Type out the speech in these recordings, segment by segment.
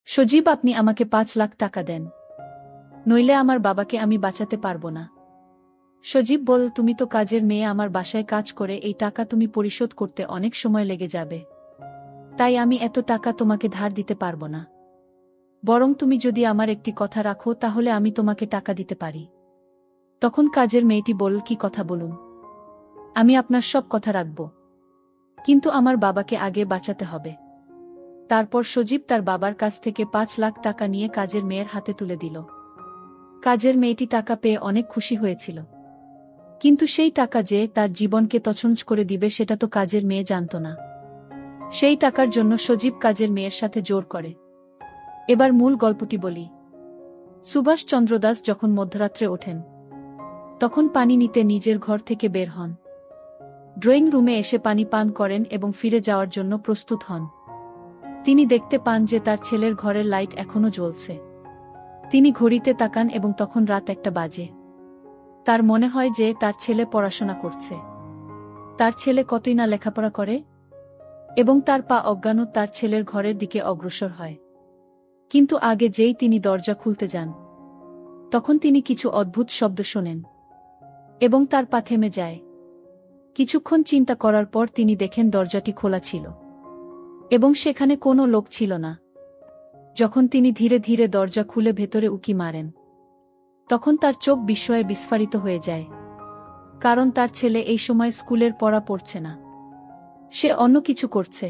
সজীব, আপনি আমাকে ৫ লাখ টাকা দেন, নইলে আমার বাবাকে আমি বাঁচাতে পারব না। সজীব বল, তুমি তো কাজের মেয়ে, আমার বাসায় কাজ করে এই টাকা তুমি পরিশোধ করতে অনেক সময় লেগে যাবে, তাই আমি এত টাকা তোমাকে ধার দিতে পারব না। বরং তুমি যদি আমার একটি কথা রাখো তাহলে আমি তোমাকে টাকা দিতে পারি। তখন কাজের মেয়েটি বলল, কি কথা বলুন? আমি আপনার সব কথা রাখব, কিন্তু আমার বাবাকে আগে বাঁচাতে হবে। তারপর সজীব তার বাবার কাছ থেকে ৫ লাখ টাকা নিয়ে কাজের মেয়ের হাতে তুলে দিল। কাজের মেয়েটি টাকা পেয়ে অনেক খুশি হয়েছিল, কিন্তু সেই টাকা যে তার জীবনকে তছনছ করে দিবে সেটা তো কাজের মেয়ে জানত না। সেই টাকার জন্য সজীব কাজের মেয়ের সাথে জোর করে। এবার মূল গল্পটি বলি। সুভাষচন্দ্র দাস যখন মধ্যরাত্রে ওঠেন, তখন পানি নিতে নিজের ঘর থেকে বের হন। ড্রয়িং রুমে এসে পানি পান করেন এবং ফিরে যাওয়ার জন্য প্রস্তুত হন। তিনি দেখতে পান যে তার ছেলের ঘরের লাইট এখনো জ্বলছে। তিনি ঘড়িতে তাকান এবং তখন রাত ১টা বাজে। তার মনে হয় যে তার ছেলে পড়াশোনা করছে। তার ছেলে কতই না লেখাপড়া করে, এবং তার পা অজ্ঞান তার ছেলের ঘরের দিকে অগ্রসর হয়। কিন্তু আগে যেই তিনি দরজা খুলতে যান, তখন তিনি কিছু অদ্ভুত শব্দ শোনেন এবং তার পা থেমে যায়। কিছুক্ষণ চিন্তা করার পর তিনি দেখেন দরজাটি খোলা ছিল এবং সেখানে কোনো লোক ছিল না। যখন তিনি ধীরে ধীরে দরজা খুলে ভেতরে উকি মারেন, তখন তার চোখ বিস্ময়ে বিস্ফারিত হয়ে যায়, কারণ তার ছেলে এই সময় স্কুলের পড়া পড়ছে না, সে অন্য কিছু করছে।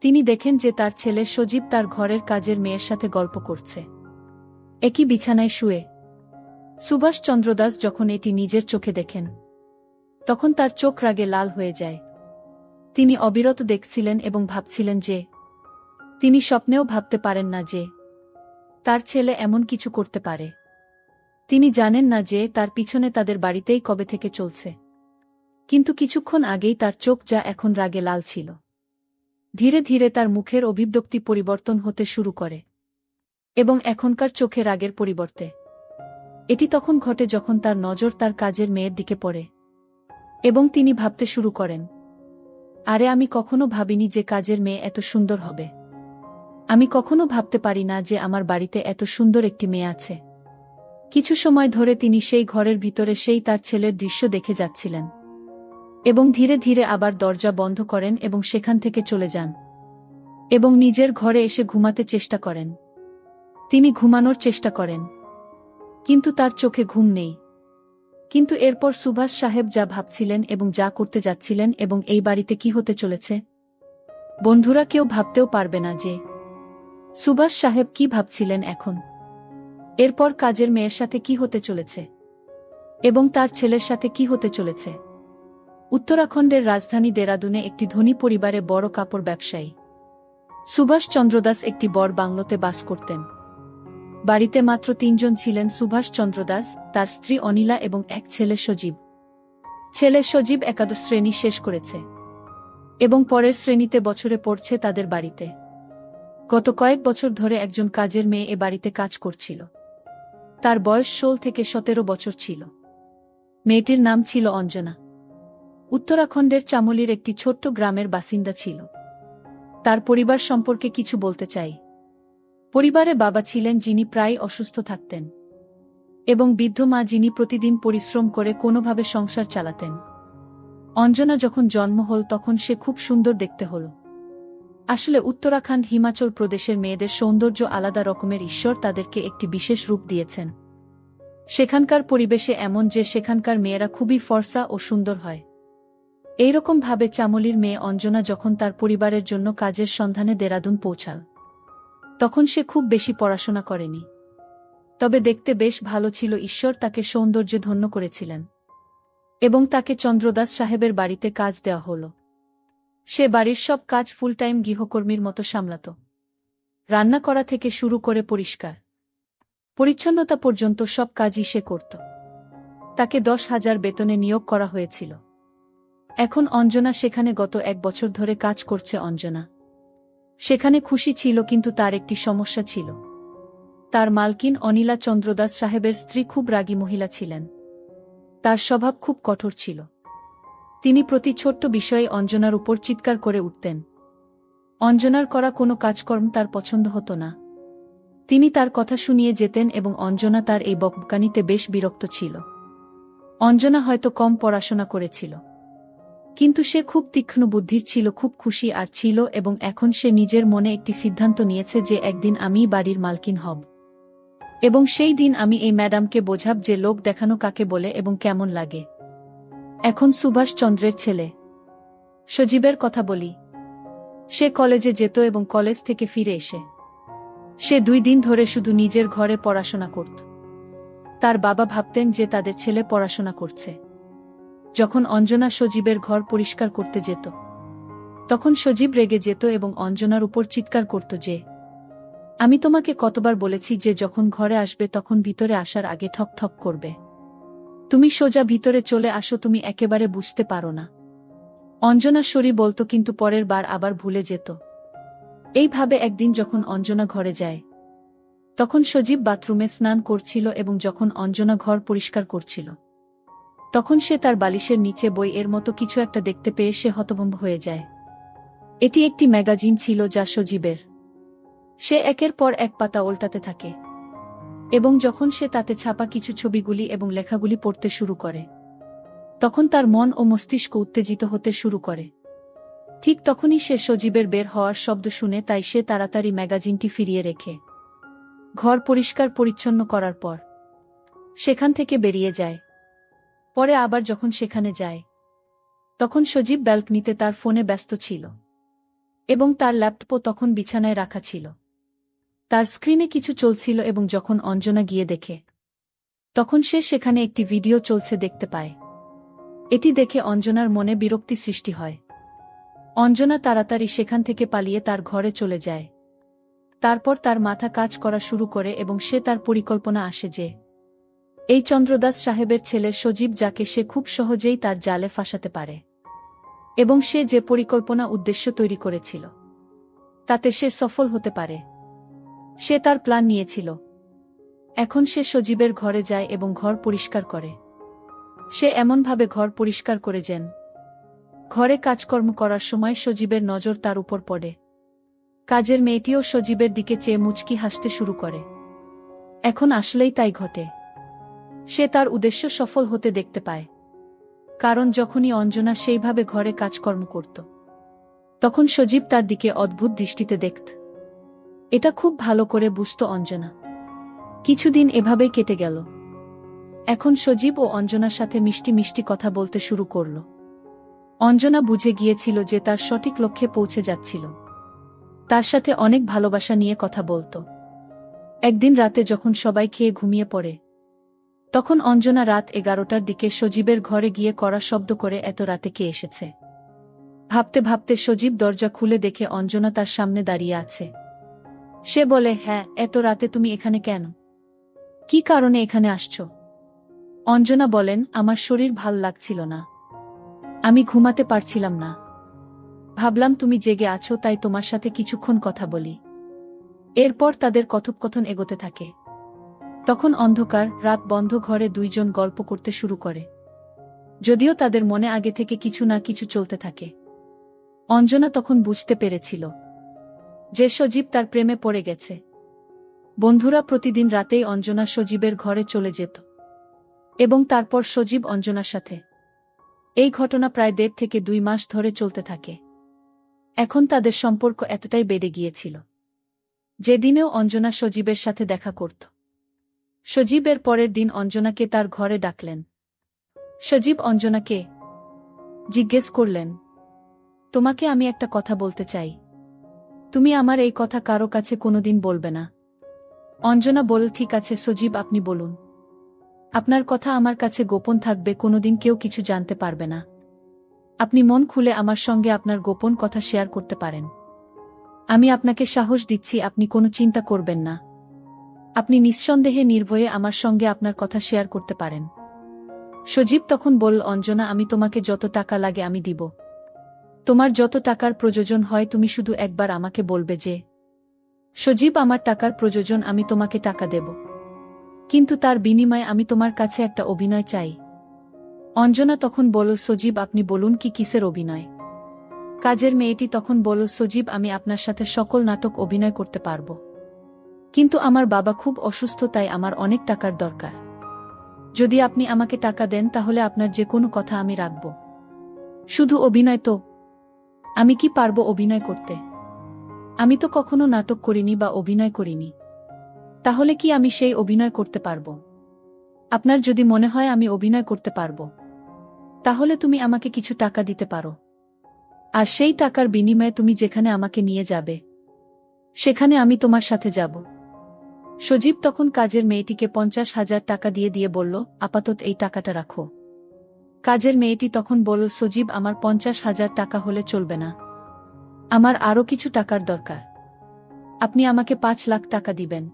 তিনি দেখেন যে তার ছেলে সজীব তার ঘরের কাজের মেয়ের সাথে গল্প করছে, একই বিছানায় শুয়ে। সুভাষচন্দ্র দাস যখন এটি নিজের চোখে দেখেন, তখন তার চোখ রাগে লাল হয়ে যায়। তিনি অবিরত দেখছিলেন এবং ভাবছিলেন যে তিনি স্বপ্নেও ভাবতে পারেন না যে তার ছেলে এমন কিছু করতে পারে। তিনি জানেন না যে তার পিছনে তাদের বাড়িতেই কবে থেকে চলছে। কিন্তু কিছুক্ষণ আগেই তার চোখ যা এখন রাগে লাল ছিল, ধীরে ধীরে তার মুখের অভিব্যক্তি পরিবর্তন হতে শুরু করে, এবং এখনকার চোখে রাগের পরিবর্তে। এটি তখন ঘটে যখন তার নজর তার কাজের মেয়ের দিকে পড়ে এবং তিনি ভাবতে শুরু করেন, আরে আমি কখনো ভাবিনি যে কাজের মেয়ে এত সুন্দর হবে। আমি কখনো ভাবতে পারি না যে আমার বাড়িতে এত সুন্দর একটি মেয়ে আছে। কিছু সময় ধরে তিনি সেই ঘরের ভিতরে সেই তার ছেলের দৃশ্য দেখে যাচ্ছিলেন, এবং ধীরে ধীরে আবার দরজা বন্ধ করেন এবং সেখান থেকে চলে যান এবং নিজের ঘরে এসে ঘুমাতে চেষ্টা করেন। তিনি ঘুমানোর চেষ্টা করেন, কিন্তু তার চোখে ঘুম নেই। কিন্তু এরপর সুভাষ সাহেব যা ভাবছিলেন এবং যা করতে যাচ্ছিলেন এবং এই বাড়িতে কি হতে চলেছে, বন্ধুরা কেউ ভাবতেও পারবে না যে সুভাষ সাহেব কি ভাবছিলেন এখন। এরপর কাজের মেয়ের সাথে কি হতে চলেছে এবং তার ছেলের সাথে কি হতে চলেছে। উত্তরাখণ্ডের রাজধানী দেরাদুনে একটি ধনী পরিবারে বড় কাপড় ব্যবসায়ী সুভাষচন্দ্র দাস একটি বড় বাংলোতে বাস করতেন। বাড়িতে মাত্র ৩ জন ছিলেন: সুভাষচন্দ্র দাস, তার স্ত্রী অনিলা এবং এক ছেলে সজীব। ছেলে সজীব একাদশ শ্রেণী শেষ করেছে এবং পরের শ্রেণীতে বছরে পড়ছে তাদের বাড়িতে। গত কয়েক বছর ধরে একজন কাজের মেয়ে এ বাড়িতে কাজ করছিল। তার বয়স ১৬ থেকে ১৭ বছর ছিল। মেয়েটির নাম ছিল অঞ্জনা। উত্তরাখণ্ডের চামোলির একটি ছোট্ট গ্রামের বাসিন্দা ছিল। তার পরিবার সম্পর্কে কিছু বলতে চাই। পরিবারে বাবা ছিলেন যিনি প্রায় অসুস্থ থাকতেন, এবং বৃদ্ধ মা যিনি প্রতিদিন পরিশ্রম করে কোনোভাবে সংসার চালাতেন। অঞ্জনা যখন জন্ম হল তখন সে খুব সুন্দর দেখতে হল। আসলে উত্তরাখণ্ড, হিমাচল প্রদেশের মেয়েদের সৌন্দর্য আলাদা রকমের। ঈশ্বর তাদেরকে একটি বিশেষ রূপ দিয়েছেন। সেখানকার পরিবেশে এমন যে সেখানকার মেয়েরা খুবই ফর্সা ও সুন্দর হয়। এইরকম ভাবে চামোলির মেয়ে অঞ্জনা যখন তার পরিবারের জন্য কাজের সন্ধানে দেরাদুন পৌঁছাল, তখন সে খুব বেশি পড়াশোনা করেনি, তবে দেখতে বেশ ভালো ছিল। ঈশ্বর তাকে সৌন্দর্যে ধন্য করেছিলেন এবং তাকে চন্দ্রদাস সাহেবের বাড়িতে কাজ দেওয়া হল। সে বাড়ির সব কাজ ফুল টাইম গৃহকর্মীর মতো সামলাত। রান্না করা থেকে শুরু করে পরিষ্কার পরিচ্ছন্নতা পর্যন্ত সব কাজই সে করত। তাকে ১০,০০০ বেতনে নিয়োগ করা হয়েছিল। এখন অঞ্জনা সেখানে গত ১ বছর ধরে কাজ করছে। অঞ্জনা সেখানে খুশি ছিল, কিন্তু তার একটি সমস্যা ছিল। তার মালকিন অনিলা চন্দ্রদাস সাহেবের স্ত্রী খুব রাগী মহিলা ছিলেন। তার স্বভাব খুব কঠোর ছিল। তিনি প্রতি ছোট্ট বিষয়ে অঞ্জনার উপর চিৎকার করে উঠতেন। অঞ্জনার করা কোনো কাজকর্ম তার পছন্দ হতো না। তিনি তার কথা শুনিয়ে যেতেন এবং অঞ্জনা তার এই বকবকানিতে বেশ বিরক্ত ছিল। অঞ্জনা হয়তো কম পড়াশোনা করেছিল, কিন্তু সে খুব তীক্ষ্ণ বুদ্ধির ছিল, খুব খুশি আর ছিল, এবং এখন সে নিজের মনে একটি সিদ্ধান্ত নিয়েছে যে একদিন আমিই বাড়ির মালকিন হব, এবং সেই দিন আমি এই ম্যাডামকে বোঝাব যে লোক দেখানো কাকে বলে এবং কেমন লাগে। এখন সুভাষ চন্দ্রের ছেলে সজীবের কথা বলি। সে কলেজে যেত এবং কলেজ থেকে ফিরে এসে সে 2 দিন ধরে শুধু নিজের ঘরে পড়াশোনা করত। তার বাবা ভাবতেন যে তাদের ছেলে পড়াশোনা করছে। যখন অঞ্জনা সজীবের ঘর পরিষ্কার করতে যেত, তখন সজীব রেগে যেত এবং অঞ্জনার উপর চিৎকার করত যে, আমি তোমাকে কতবার বলেছি যে যখন ঘরে আসবে তখন ভিতরে আসার আগে ঠক ঠক করবে। তুমি সোজা ভিতরে চলে আসো, তুমি একেবারে বুঝতে পারো না। অঞ্জনা সরি বলতো, কিন্তু পরের বার আবার ভুলে যেত। এইভাবে একদিন যখন অঞ্জনা ঘরে যায়, তখন সজীব বাথরুমে স্নান করছিল এবং যখন অঞ্জনা ঘর পরিষ্কার করছিল, তখন সে তার বালিশের নিচে বইয়ের মতো কিছু একটা দেখতে পেয়ে সে হতভম্ব হয়ে যায়। এটি একটি ম্যাগাজিন ছিল যা সজীবের। সে একের পর এক পাতা উল্টাতে থাকে এবং যখন সে তাতে ছাপা কিছু ছবিগুলি এবং লেখাগুলি পড়তে শুরু করে, তখন তার মন ও মস্তিষ্ক উত্তেজিত হতে শুরু করে। ঠিক তখনই সে সজীবের বের হওয়ার শব্দ শুনে, তাই সে তাড়াতাড়ি ম্যাগাজিনটি ফিরিয়ে রেখে ঘর পরিষ্কার পরিচ্ছন্ন করার পর সেখান থেকে বেরিয়ে যায়। পরে আবার যখন সেখানে যায়, তখন সজীব ব্যালকনিতে তার ফোনে ব্যস্ত ছিল এবং তার ল্যাপটপও তখন বিছানায় রাখা ছিল। তার স্ক্রিনে কিছু চলছিল এবং যখন অঞ্জনা গিয়ে দেখে, তখন সে সেখানে একটি ভিডিও চলছে দেখতে পায়। এটি দেখে অঞ্জনার মনে বিরক্তি সৃষ্টি হয়। অঞ্জনা তাড়াতাড়ি সেখান থেকে পালিয়ে তার ঘরে চলে যায়। তারপর তার মাথা কাজ করা শুরু করে এবং সে তার পরিকল্পনা আসে যে এই চন্দ্রদাস সাহেবের ছেলে সজীব, যাকে সে খুব সহজেই তার জালে ফাঁসাতে পারে, এবং সে যে পরিকল্পনা উদ্দেশ্য তৈরি করেছিল তাতে সে সফল হতে পারে। সে তার প্ল্যান নিয়েছিল। এখন সে সজীবের ঘরে যায় এবং ঘর পরিষ্কার করে। সে এমনভাবে ঘর পরিষ্কার করে যেন ঘরে কাজকর্ম করার সময় সজীবের নজর তার উপর পড়ে। কাজের মেয়েটিও সজীবের দিকে চেয়ে মুচকি হাসতে শুরু করে। এখন আসলেই তাই ঘটে। সে তার উদ্দেশ্য সফল হতে দেখতে পায়, কারণ যখনই অঞ্জনা সেইভাবে ঘরে কাজকর্ম করত, তখন সজীব তার দিকে অদ্ভুত দৃষ্টিতে দেখত। এটা খুব ভালো করে বুঝত অঞ্জনা। কিছুদিন এভাবেই কেটে গেল। এখন সজীব ও অঞ্জনার সাথে মিষ্টি মিষ্টি কথা বলতে শুরু করল। অঞ্জনা বুঝে গিয়েছিল যে তার সঠিক লক্ষ্যে পৌঁছে যাচ্ছিল। তার সাথে অনেক ভালোবাসা নিয়ে কথা বলত। একদিন রাতে যখন সবাই খেয়ে ঘুমিয়ে পড়ে, তখন অঞ্জনা রাত 11টার দিকে সজীবের ঘরে গিয়ে কড়া শব্দ করে, এত রাতে কে এসেছে? ভাবতে ভাবতে সজীব দরজা খুলে দেখে অঞ্জনা তার সামনে দাঁড়িয়ে আছে। সে বলে, হ্যাঁ, এত রাতে তুমি এখানে কেন? কি কারণে এখানে আসছো? অঞ্জনা বলেন, আমার শরীর ভাল লাগছিল না, আমি ঘুমাতে পারছিলাম না। ভাবলাম তুমি জেগে আছো, তাই তোমার সাথে কিছুক্ষণ কথা বলি। এরপর তাদের কথোপকথন এগোতে থাকে। তখন অন্ধকার রাত বন্ধ ঘরে দুইজন গল্প করতে শুরু করে, যদিও তাদের মনে আগে থেকে কিছু না কিছু চলতে থাকে। অঞ্জনা তখন বুঝতে পেরেছিল যে সজীব তার প্রেমে পড়ে গেছে। বন্ধুরা প্রতিদিন রাতেই অঞ্জনা সজীবের ঘরে চলে যেত এবং তারপর সজীব অঞ্জনার সাথে। এই ঘটনা প্রায় 1.5 থেকে 2 মাস ধরে চলতে থাকে। এখন তাদের সম্পর্ক এতটাই বেড়ে গিয়েছিল যেদিনেও অঞ্জনা সজীবের সাথে দেখা করত। সজীবের পরের দিন অঞ্জনাকে তার ঘরে ডাকলেন। সজীব অঞ্জনাকে জিজ্ঞেস করলেন, তোমাকে আমি একটা কথা বলতে চাই, তুমি আমার এই কথা কারো কাছে কোনোদিন বলবে না। অঞ্জনা বলল, ঠিক আছে সজীব, আপনি বলুন। আপনার কথা আমার কাছে গোপন থাকবে, কোনোদিন কেউ কিছু জানতে পারবে না। আপনি মন খুলে আমার সঙ্গে আপনার গোপন কথা শেয়ার করতে পারেন। আমি আপনাকে সাহস দিচ্ছি, আপনি কোনো চিন্তা করবেন না। আপনি নিঃসন্দেহে নির্ভয়ে আমার সঙ্গে আপনার কথা শেয়ার করতে পারেন। সজীব তখন বলল, অঞ্জনা, আমি তোমাকে যত টাকা লাগে আমি দিব। তোমার যত টাকার প্রয়োজন হয় তুমি শুধু একবার আমাকে বলবে যে, সজীব, আমার টাকার প্রয়োজন, আমি তোমাকে টাকা দেব, কিন্তু তার বিনিময়ে আমি তোমার কাছে একটা অভিনয় চাই। অঞ্জনা তখন বলল, সজীব, আপনি বলুন, কি কিসের অভিনয়? কাজের মেয়েটি তখন বলল, সজীব, আমি আপনার সাথে সকল নাটক অভিনয় করতে পারব, কিন্তু আমার বাবা খুব অসুস্থ, তাই আমার অনেক টাকার দরকার। যদি আপনি আমাকে টাকা দেন তাহলে আপনার যে কোনো কথা আমি রাখব। শুধু অভিনয় তো? আমি কি পারবো অভিনয় করতে? আমি তো কখনো নাটক করিনি বা অভিনয় করিনি। তাহলে কি আমি সেই অভিনয় করতে পারবো? আপনার যদি মনে হয় আমি অভিনয় করতে পারবো, তাহলে তুমি আমাকে কিছু টাকা দিতে পারো। আর সেই টাকার বিনিময়ে তুমি যেখানে আমাকে নিয়ে যাবে, সেখানে আমি তোমার সাথে যাব। সজীব তখন কাজের মেয়েটিকে 50,000 টাকা দিয়ে বলল, আপাতত এই টাকাটা রাখো। কাজের মেয়েটি তখন বলল, সজীব, আমার 50,000 টাকা হলে চলবে না, আমার আরও কিছু টাকার দরকার। আপনি আমাকে 5 লাখ টাকা দিবেন,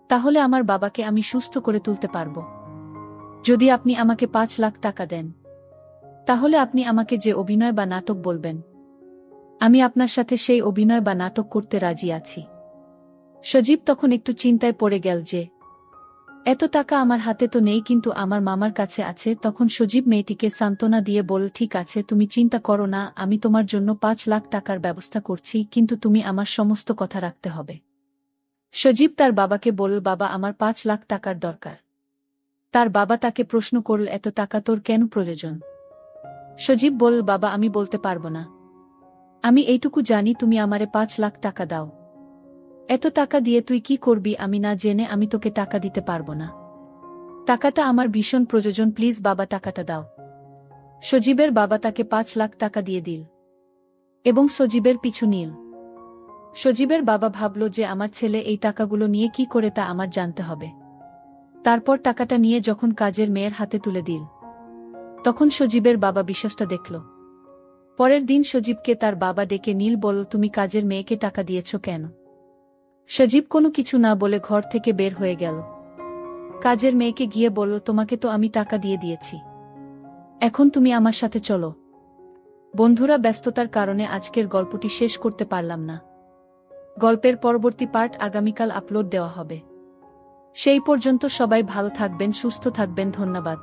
তাহলে আমার বাবাকে আমি সুস্থ করে তুলতে পারব। যদি আপনি আমাকে 5 লাখ টাকা দেন, তাহলে আপনি আমাকে যে অভিনয় বা নাটক বলবেন, আমি আপনার সাথে সেই অভিনয় বা নাটক করতে রাজি আছি। সজীব তখন একটু চিন্তায় পড়ে গেল যে এত টাকা আমার হাতে তো নেই, কিন্তু আমার মামার কাছে আছে। তখন সজীব মেয়েটিকে সান্ত্বনা দিয়ে বলল, ঠিক আছে, তুমি চিন্তা করো না, আমি তোমার জন্য 5 লাখ টাকার ব্যবস্থা করছি, কিন্তু তুমি আমার সমস্ত কথা রাখতে হবে। সজীব তার বাবাকে বলল, বাবা, আমার 5 লাখ টাকার দরকার। তার বাবা তাকে প্রশ্ন করল, এত টাকা তোর কেন প্রয়োজন? সজীব বলল, বাবা, আমি বলতে পারবো না। আমি এইটুকু জানি, তুমি আমারে 5 লাখ টাকা দাও। এত টাকা দিয়ে তুই কি করবি আমি না জেনে আমি তোকে টাকা দিতে পারবো না। টাকাটা আমার ভীষণ প্রয়োজন, প্লিজ বাবা, টাকাটা দাও। সজীবের বাবা তাকে 5 লাখ টাকা দিয়ে দিল এবং সজীবের পিছু নিল। সজীবের বাবা ভাবল যে আমার ছেলে এই টাকাগুলো নিয়ে কি করে তা আমার জানতে হবে। তারপর টাকাটা নিয়ে যখন কাজের মেয়ের হাতে তুলে দিল, তখন সজীবের বাবা বিশ্বাসটা দেখল। পরের দিন সজীবকে তার বাবা ডেকে নীল বলল, তুমি কাজের মেয়েকে টাকা দিয়েছ কেন? সজীব কোনো কিছু না বলে ঘর থেকে বের হয়ে গেল। কাজের মেয়েকে গিয়ে বলল, তোমাকে তো আমি টাকা দিয়েছি, এখন তুমি আমার সাথে চলো। বন্ধুরা, ব্যস্ততার কারণে আজকের গল্পটি শেষ করতে পারলাম না। গল্পের পরবর্তী পার্ট আগামীকাল আপলোড দেওয়া হবে। সেই পর্যন্ত সবাই ভালো থাকবেন, সুস্থ থাকবেন। ধন্যবাদ।